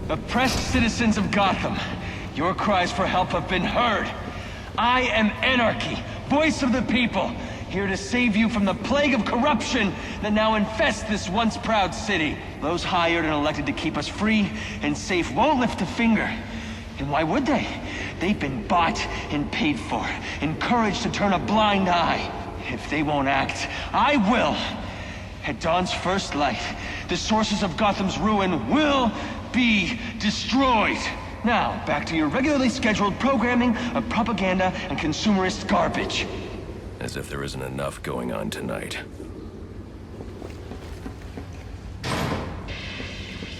Oppressed citizens of Gotham, your cries for help have been heard. I am Anarky, voice of the people, here to save you from the plague of corruption that now infests this once proud city. Those hired and elected to keep us free and safe won't lift a finger. And why would they? They've been bought and paid for, encouraged to turn a blind eye. If they won't act, I will. At dawn's first light, the sources of Gotham's ruin will be destroyed. Now, back to your regularly scheduled programming of propaganda and consumerist garbage. As if there isn't enough going on tonight.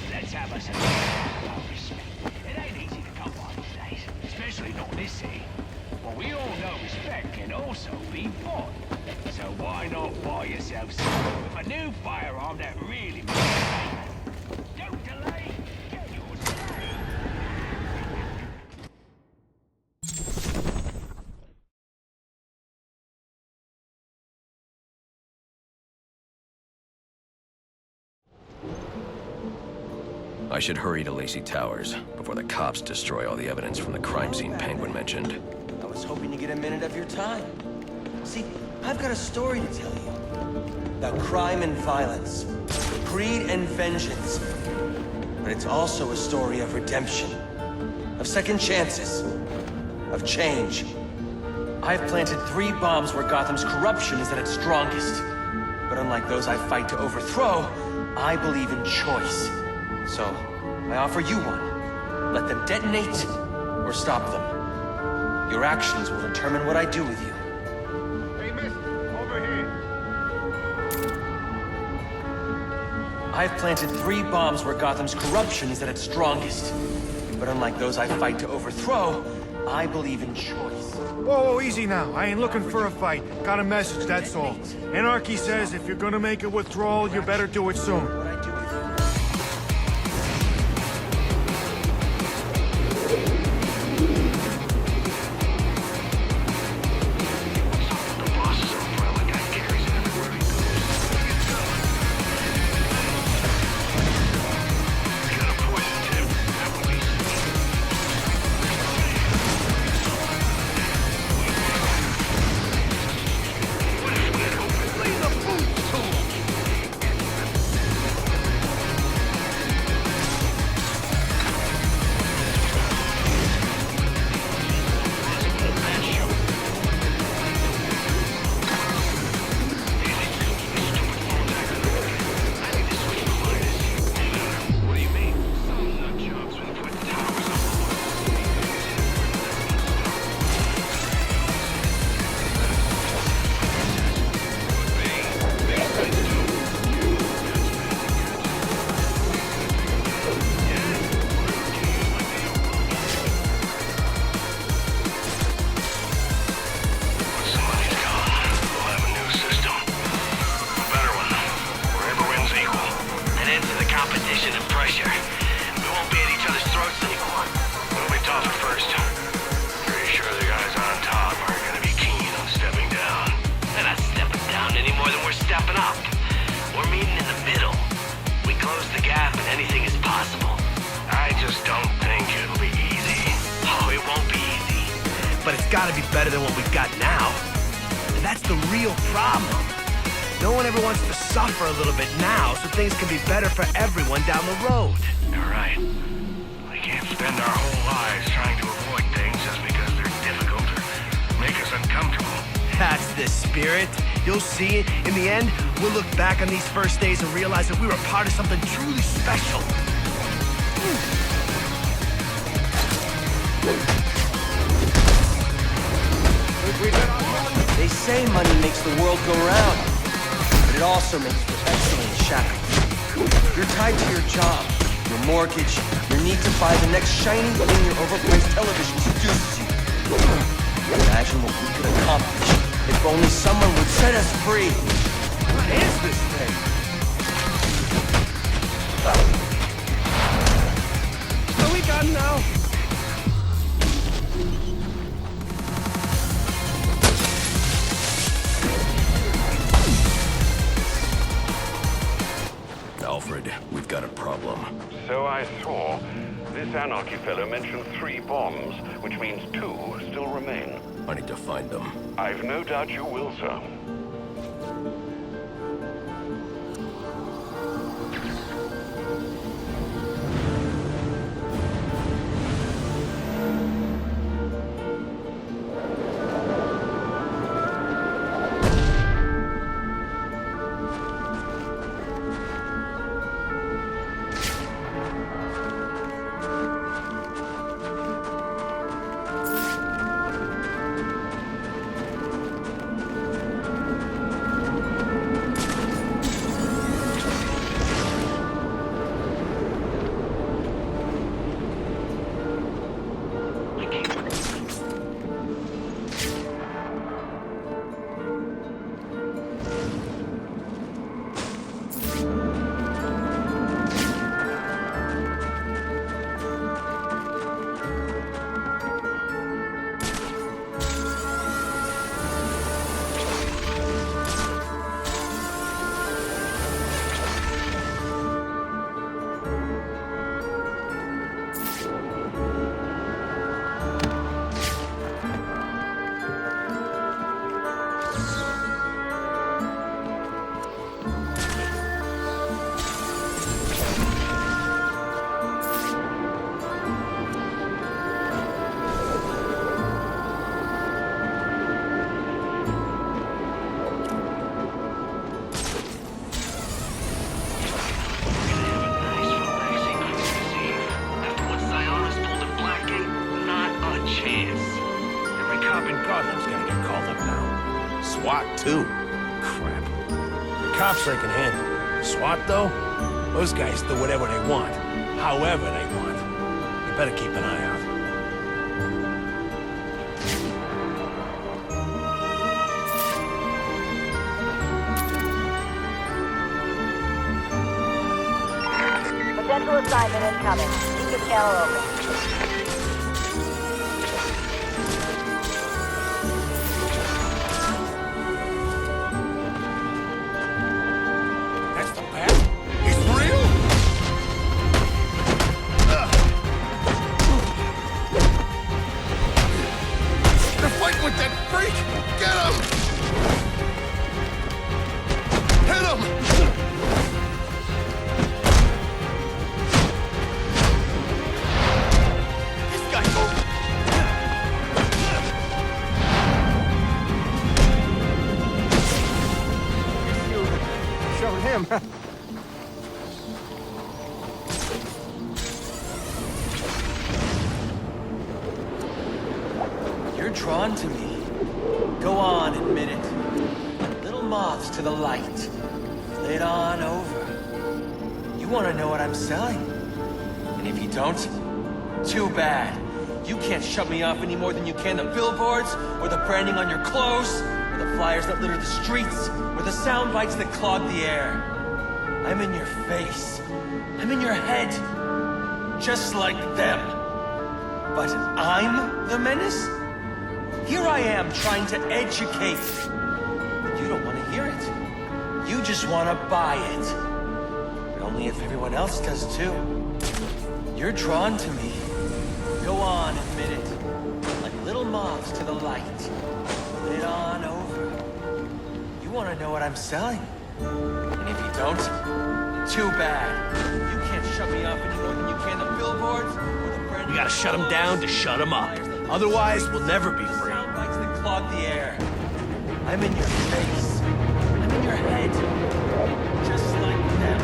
Let's have us a respect. It ain't easy to come by these days, especially not this city. Well, we all know respect can also be bought. So why not buy yourself some with a new firearm that really makes a statement? Don't delay. Get yours today. I should hurry to Lacey Towers before the cops destroy all the evidence from the crime scene Penguin mentioned. I was hoping to get a minute of your time. See, I've got a story to tell you. About crime and violence, greed and vengeance. But it's also a story of redemption, of second chances, of change. I've planted 3 bombs where Gotham's corruption is at its strongest. But unlike those I fight to overthrow, I believe in choice. So, I offer you one. Let them detonate, or stop them. Your actions will determine what I do with you. Hey, mister, over here. I've planted 3 bombs where Gotham's corruption is at its strongest. But unlike those I fight to overthrow, I believe in choice. Whoa, easy now. I ain't looking for a fight. Got a message, that's all. Anarky says if you're gonna make a withdrawal, you better do it soon. What I do with you. But it's gotta be better than what we've got now. And that's the real problem. No one ever wants to suffer a little bit now, so things can be better for everyone down the road. You're right. We can't spend our whole lives trying to avoid things just because they're difficult or make us uncomfortable. That's the spirit. You'll see it. In the end, we'll look back on these first days and realize that we were part of something truly special. They say money makes the world go round, but it also makes for excellent shackles. You're tied to your job, your mortgage, your need to buy the next shiny thing your overpriced television seduces you. Imagine what we could accomplish if only someone would set us free. What is this thing? Are we done now? Alfred, we've got a problem. So I saw. This Anarky fellow mentioned 3 bombs, which means 2 still remain. I need to find them. I've no doubt you will, sir. SWAT, too. Crap. The cops they can handle. SWAT, though? Those guys do whatever they want. However they want. You better keep an eye out. Potential assignment incoming. Keep your channel open. That's the path? It's real? They're fighting with that freak! Get him! Hit him! Him. You're drawn to me. Go on, admit it. Like little moths to the light. Flit on over. You want to know what I'm selling. And if you don't, too bad. You can't shut me off any more than you can the billboards, or the branding on your clothes, or the flyers that litter the streets, or the sound bites that clog the air. I'm in your face. I'm in your head. Just like them. But I'm the menace? Here I am trying to educate. But you don't want to hear it. You just want to buy it. But only if everyone else does too. You're drawn to me. Go on, admit it. Like little moths to the light. Flit on over. You want to know what I'm selling? And if you don't, too bad. You can't shut me off any more than you can the billboards or the brand. We gotta shut them down to shut them up. Otherwise, we'll never be free. Sound bites that clog the air. I'm in your face. I'm in your head. Just like them.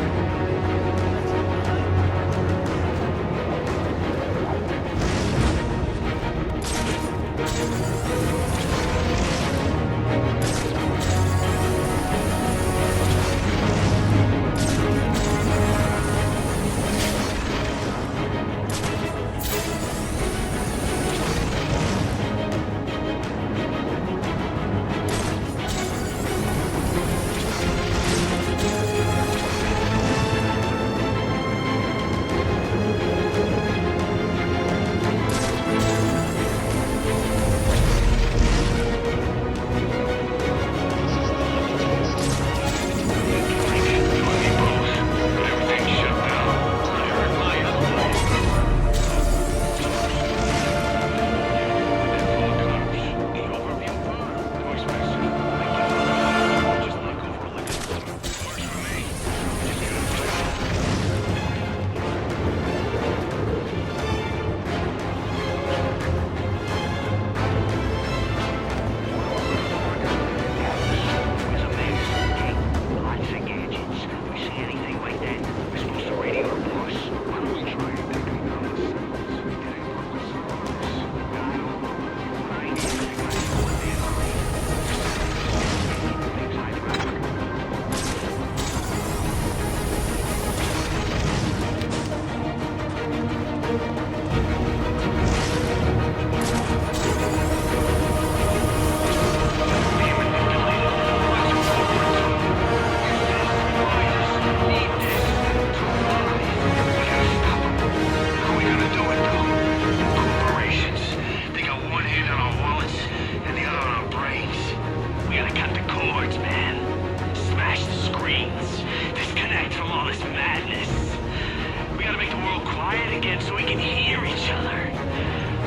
again so we can hear each other.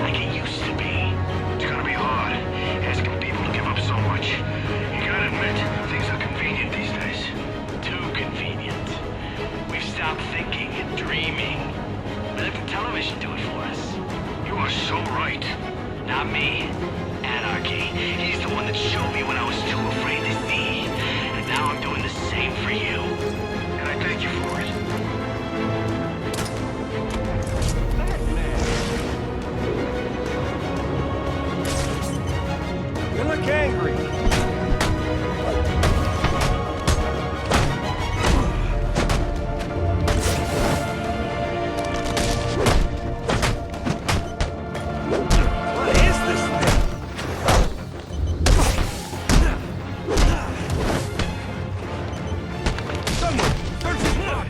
Like it used to be. It's gonna be hard, asking people to give up so much. You gotta admit, things are convenient these days. Too convenient. We've stopped thinking and dreaming. We let the television do it for us. You are so right. Not me. Anarky. He's the one that showed me when I was too afraid to see. And now I'm doing the same for you. And I thank you for it. You look angry. What is this thing? Someone, search his blood.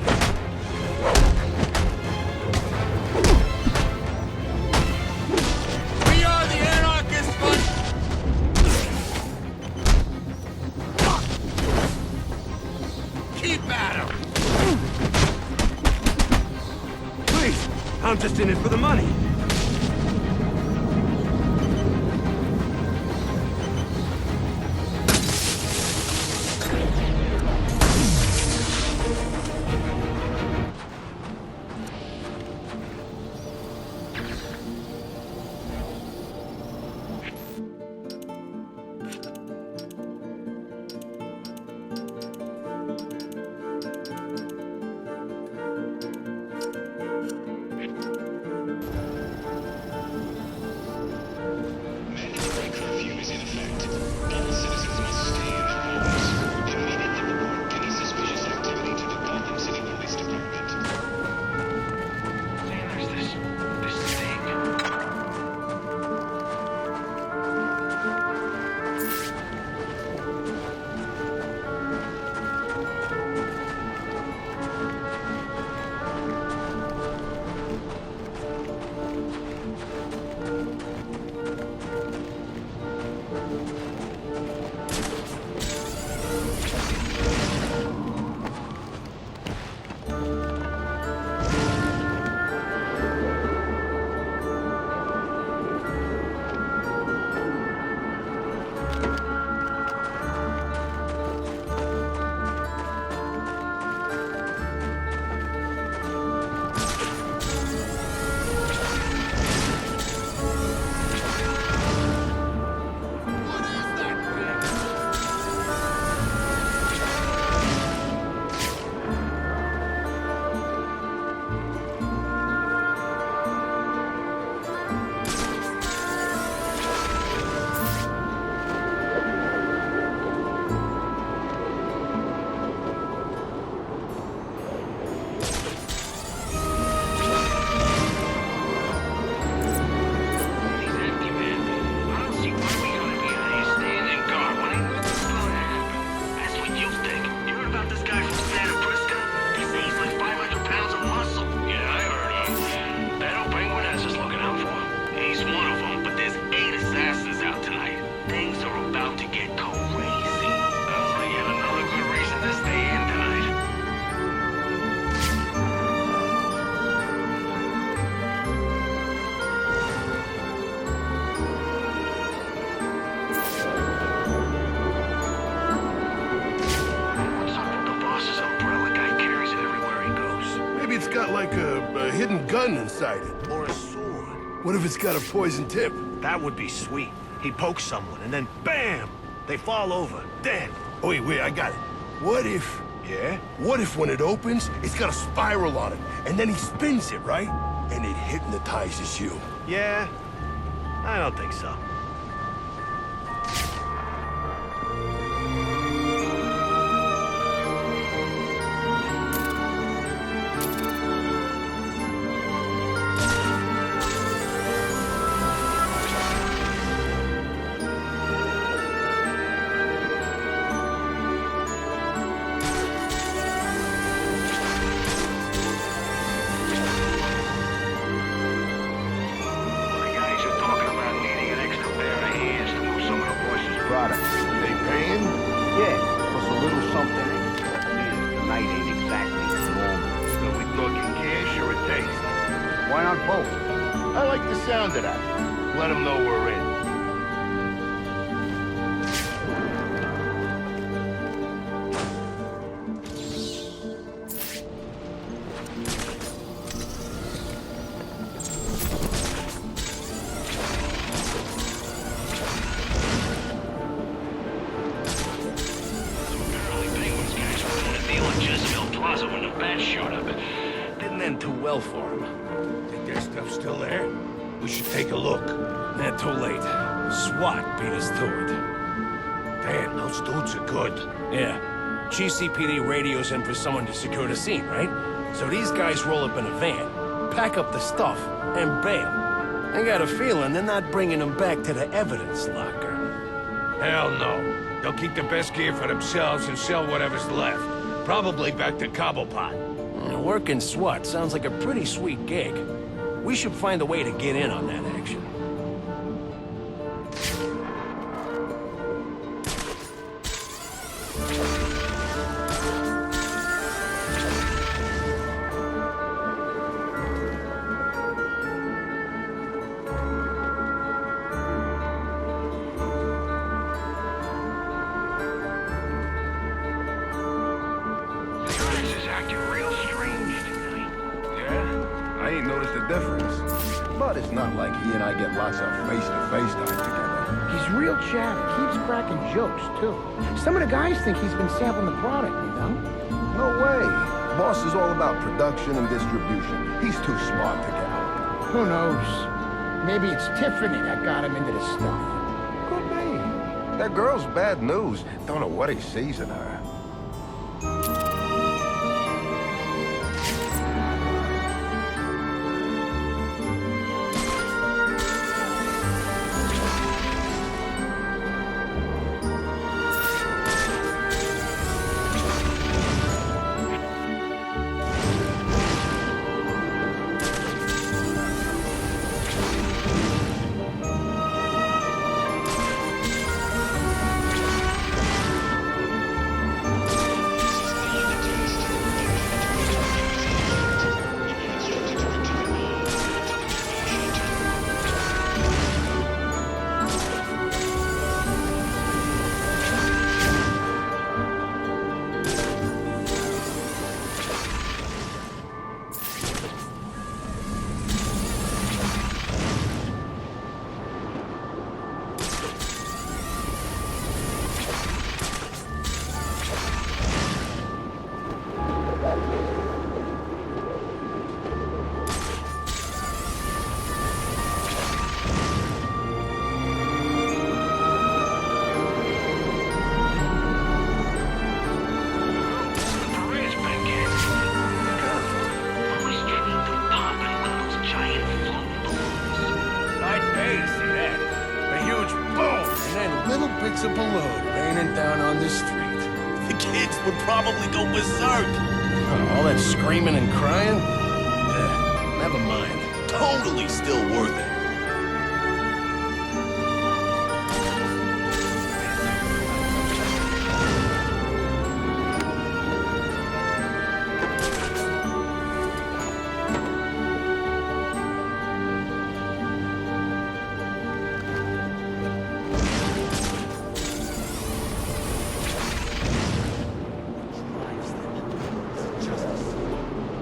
We are the anarchists, buddy. Keep at him! Please, I'm just in it for the money. Mandatory curfew is in effect. All citizens must stay in their homes. Immediately report any suspicious activity to the Gotham City Police Department. Man, there's this thing. He's empty, man. I don't see why we gotta be out here staying in guard when ain't nothing's gonna happen. That's what you think. You heard about this guy from Santa Prisca? They say he's like 500 pounds of muscle. Yeah, I heard him. That old penguin has us looking out for him. He's one of them, but there's 8 assassins out tonight. Things are about to get crazy. Sounds like yet another good reason to stay in tonight. What's up with the boss's umbrella? Guy carries it everywhere he goes. Maybe it's got like a hidden gun inside it. Or a sword. What if it's got a poison tip? That would be sweet. He pokes someone, and then BAM! They fall over, dead. Oh, wait, I got it. What if... Yeah? What if when it opens, it's got a spiral on it, and then he spins it, right? And it hypnotizes you. Yeah? I don't think so. The guys you're talking about needing an extra Why not both? I like the sound of that. Let them know we're in. When the bat showed up. Didn't end too well for him. Think their stuff's still there? We should take a look. Too late. SWAT beat us to it. Damn, those dudes are good. Yeah. GCPD radios in for someone to secure the scene, right? So these guys roll up in a van, pack up the stuff, and bail. I got a feeling they're not bringing them back to the evidence locker. Hell no. They'll keep the best gear for themselves and sell whatever's left. Probably back to Cobblepot. Working SWAT sounds like a pretty sweet gig. We should find a way to get in on that action. I ain't noticed a difference. But it's not like he and I get lots of face-to-face time together. He's real chatty, keeps cracking jokes, too. Some of the guys think he's been sampling the product, you know? No way. Boss is all about production and distribution. He's too smart to get out. Who knows? Maybe it's Tiffany that got him into this stuff. Could be. That girl's bad news. Don't know what he sees in her. Bits of balloon raining down on the street. The kids would probably go berserk. All that screaming and crying? Never mind. Totally still worth it.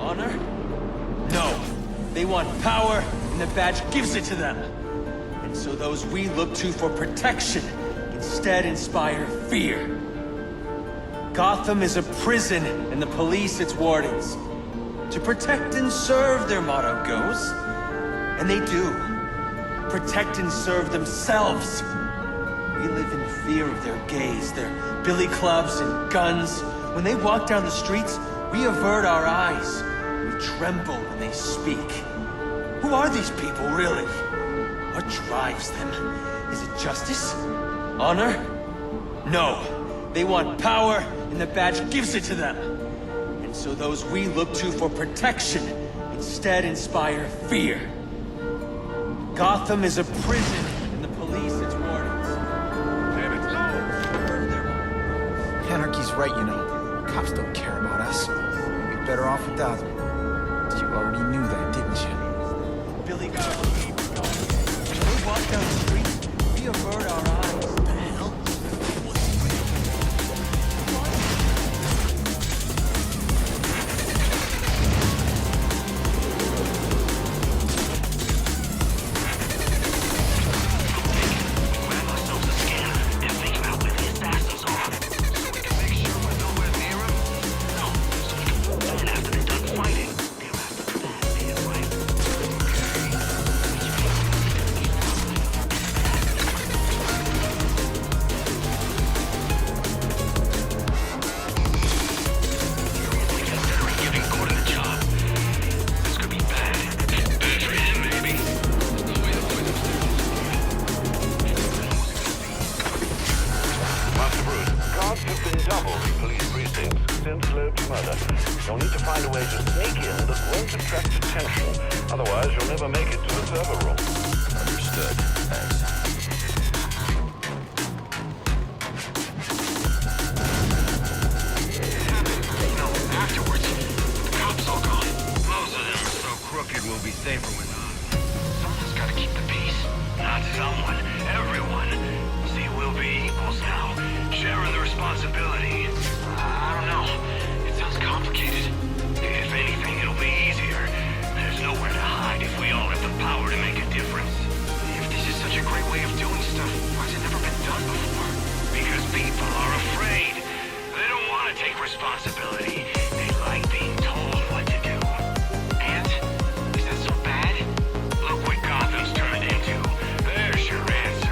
Honor? No. They want power, and the badge gives it to them. And so those we look to for protection instead inspire fear. Gotham is a prison, and the police its wardens. To protect and serve, their motto goes. And they do. Protect and serve themselves. We live in fear of their gaze, their billy clubs and guns. When they walk down the streets, we avert our eyes. We tremble when they speak. Who are these people, really? What drives them? Is it justice? Honor? No. They want power, and the badge gives it to them. And so those we look to for protection instead inspire fear. Gotham is a prison, and the police its wardens. Damn it, Anarky's right, you know. Cops don't care about us. We'd be better off without them. You already knew that, didn't you? You'll need to find a way to sneak in that won't attract attention. Otherwise, you'll never make it to the server room. Understood. Thanks. Afterwards, the cops all gone. Most of them are so crooked we'll be safer without. Someone's gotta keep the peace. Not someone. Everyone. See, we'll be equals now. Sharing the responsibility. I don't know. It sounds complicated. If anything, it'll be easier. There's nowhere to hide if we all have the power to make a difference. If this is such a great way of doing stuff, why's it never been done before? Because people are afraid. They don't want to take responsibility. They like being told what to do. And? Is that so bad? Look what Gotham's turned into. There's your answer.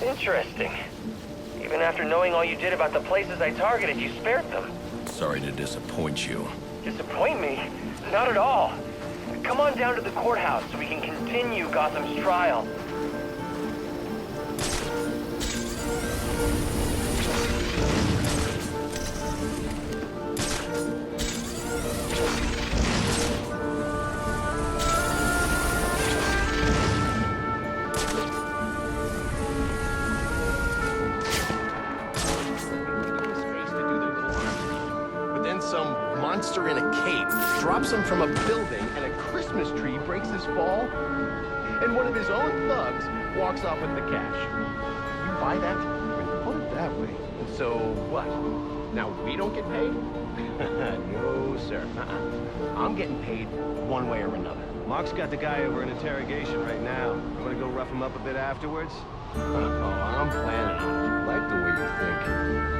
Interesting. Even after knowing all you did about the places I targeted, you spared them. Sorry to disappoint you. Disappoint me? Not at all. Come on down to the courthouse so we can continue Gotham's trial. But then some monster in a cape drops him from a building, and a Christmas tree breaks his fall, and one of his own thugs walks off with the cash. You buy that? Put it that way. So what? Now we don't get paid? No, sir. I'm getting paid one way or another. Mark's got the guy over in interrogation right now. You wanna go rough him up a bit afterwards? Oh, I'm planning on it. I like the way you think.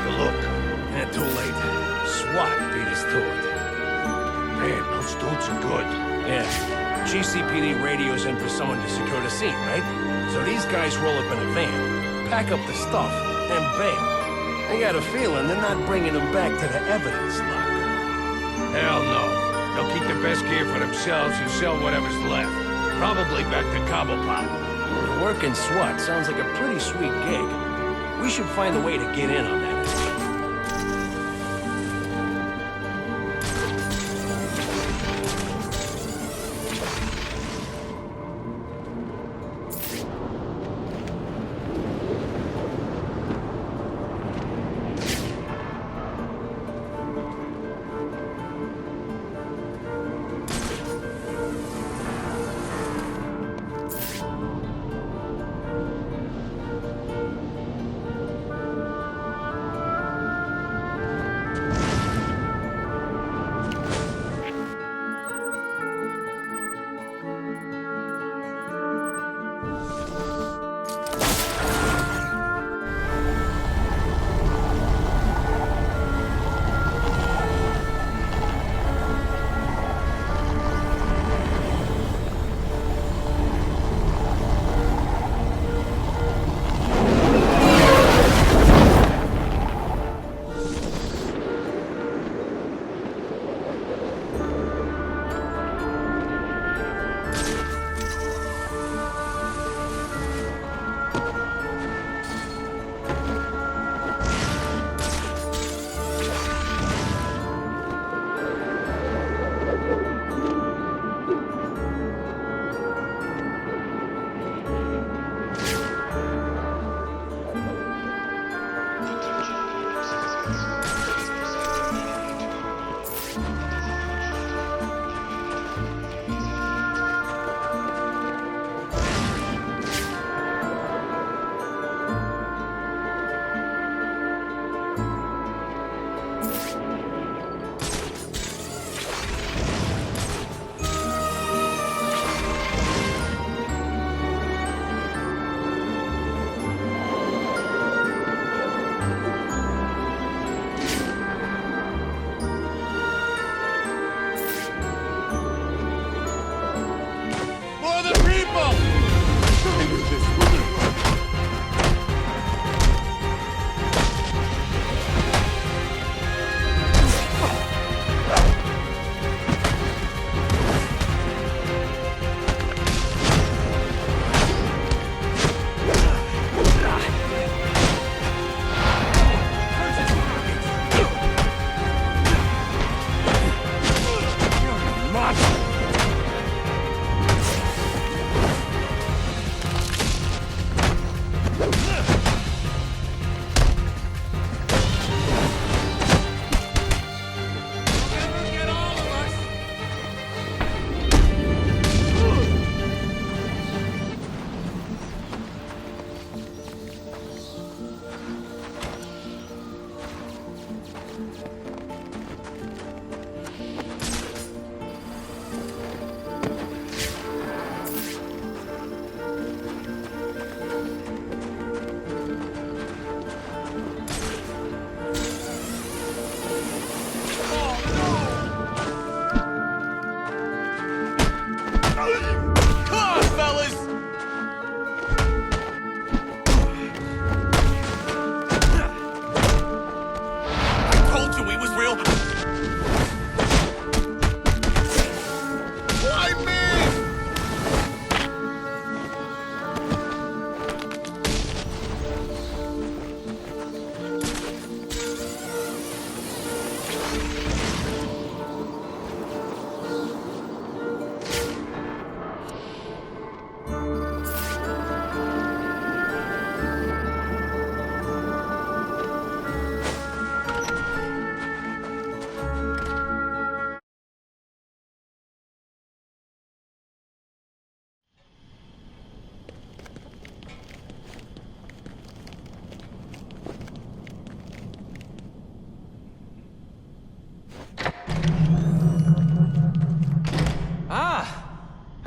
a look. Yeah, too late. SWAT beat us to it. Man, those dudes are good. Yeah. GCPD radios in for someone to secure the scene, right? So these guys roll up in a van, pack up the stuff, and bail. I got a feeling they're not bringing them back to the evidence locker. Hell no. They'll keep the best gear for themselves and sell whatever's left. Probably back to Cobblepot. Working SWAT sounds like a pretty sweet gig. We should find a way to get in on that.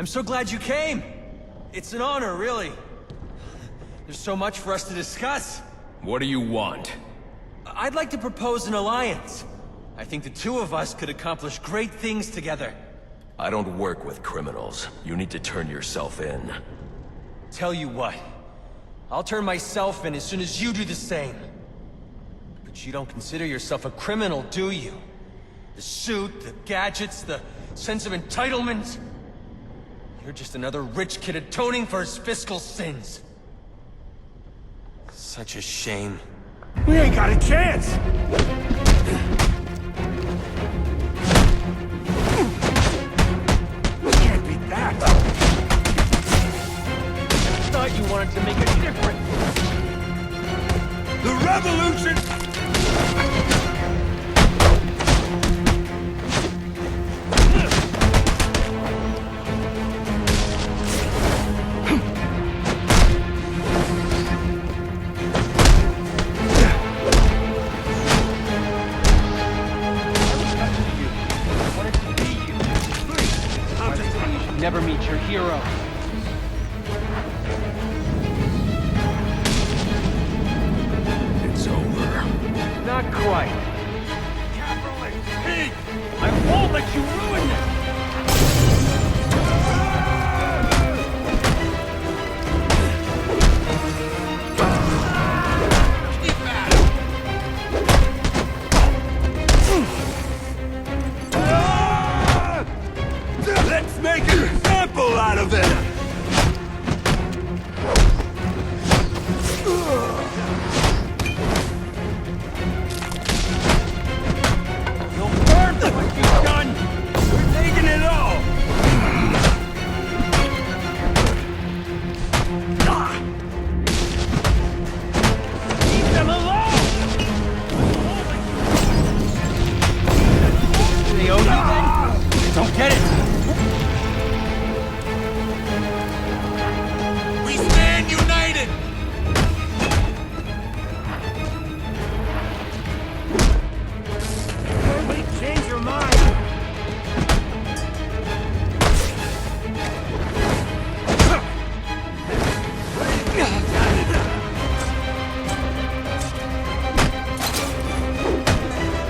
I'm so glad you came. It's an honor, really. There's so much for us to discuss. What do you want? I'd like to propose an alliance. I think the two of us could accomplish great things together. I don't work with criminals. You need to turn yourself in. Tell you what, I'll turn myself in as soon as you do the same. But you don't consider yourself a criminal, do you? The suit, the gadgets, the sense of entitlement. You're just another rich kid atoning for his fiscal sins. Such a shame. We ain't got a chance! We can't beat that! I thought you wanted to make a difference. The revolution! Never meet your hero. It's over. Not quite. Capitalist pig! I won't let you ruin this! Let's make an example out of it! You'll burn for what you've done! We're taking it all! Leave them alone! They owe you then? Don't get it! We stand united! Wait, change your mind!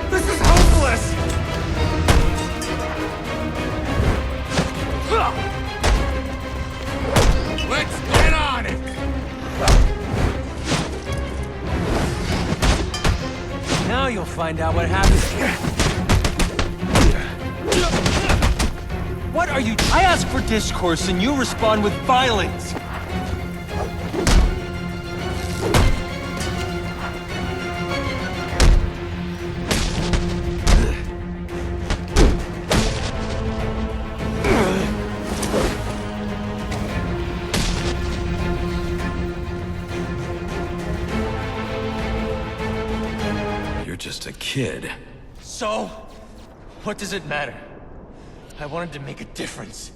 This is hopeless! Let's get on it! Now you'll find out what happens. What are you— I ask for discourse and you respond with violence! You're just a kid. So, what does it matter? I wanted to make a difference.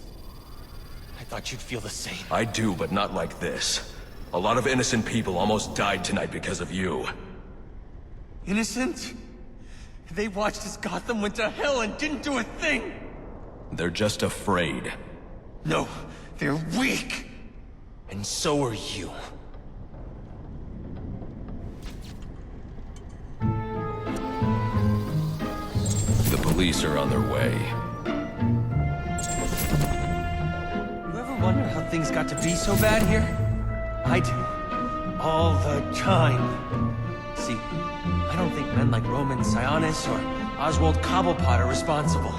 I thought you'd feel the same. I do, but not like this. A lot of innocent people almost died tonight because of you. Innocent? They watched as Gotham went to hell and didn't do a thing! They're just afraid. No, they're weak! And so are you. The police are on their way. You ever wonder how things got to be so bad here? I do. All the time. See, I don't think men like Roman Sionis or Oswald Cobblepot are responsible.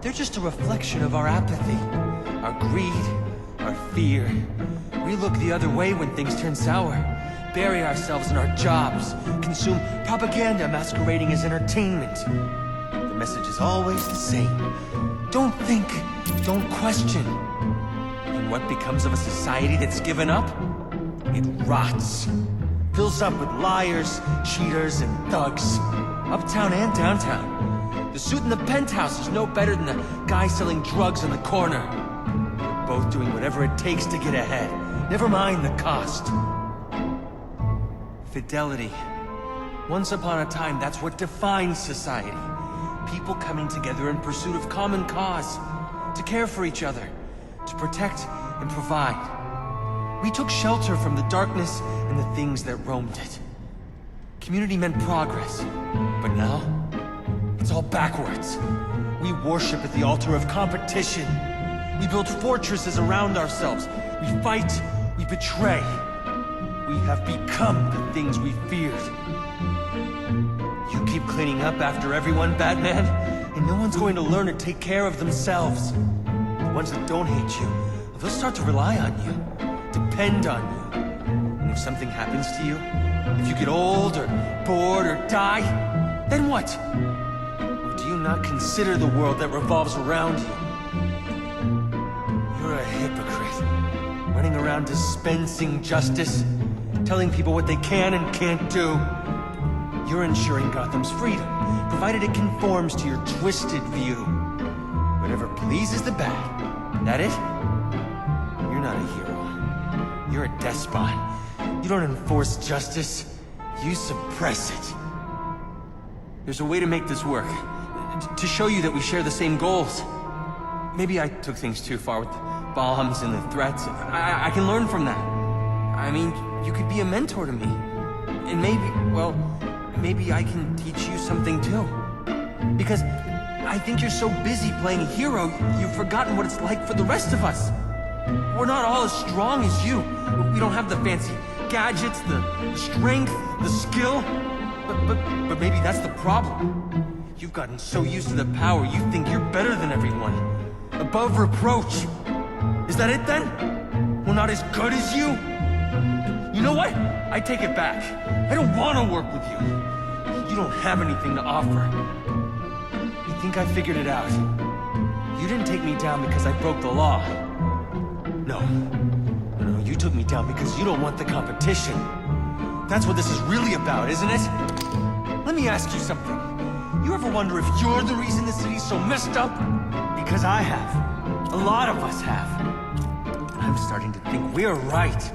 They're just a reflection of our apathy, our greed, our fear. We look the other way when things turn sour, bury ourselves in our jobs, consume propaganda masquerading as entertainment. The message is always the same. Don't think, don't question. And what becomes of a society that's given up? It rots. Fills up with liars, cheaters, and thugs. Uptown and downtown. The suit in the penthouse is no better than the guy selling drugs in the corner. They're both doing whatever it takes to get ahead. Never mind the cost. Fidelity. Once upon a time, that's what defines society. People coming together in pursuit of common cause. To care for each other. To protect and provide. We took shelter from the darkness and the things that roamed it. community meant progress. But now, it's all backwards. We worship at the altar of competition. We build fortresses around ourselves. We fight, we betray. We have become the things we feared. You keep cleaning up after everyone, Batman, and no one's going to learn to take care of themselves. The ones that don't hate you, they'll start to rely on you, depend on you. And if something happens to you, if you get old or bored or die, then what? Or do you not consider the world that revolves around you? You're a hypocrite, running around dispensing justice, telling people what they can and can't do. You're ensuring Gotham's freedom, provided it conforms to your twisted view. Whatever pleases the bad. That it? You're not a hero. You're a despot. You don't enforce justice. You suppress it. There's a way to make this work. To show you that we share the same goals. Maybe I took things too far with the bombs and the threats. I can learn from that. I mean, you could be a mentor to me. And maybe, well, maybe I can teach you something too. Because I think you're so busy playing a hero, you've forgotten what it's like for the rest of us. We're not all as strong as you. We don't have the fancy gadgets, the strength, the skill. But maybe that's the problem. You've gotten so used to the power, you think you're better than everyone. Above reproach. Is that it then? We're not as good as you? You know what? I take it back. I don't want to work with you. You don't have anything to offer. You think I figured it out? You didn't take me down because I broke the law. No, you took me down because you don't want the competition. That's what this is really about, isn't it? Let me ask you something. You ever wonder if you're the reason the city's so messed up? Because I have. A lot of us have. I'm starting to think we're right.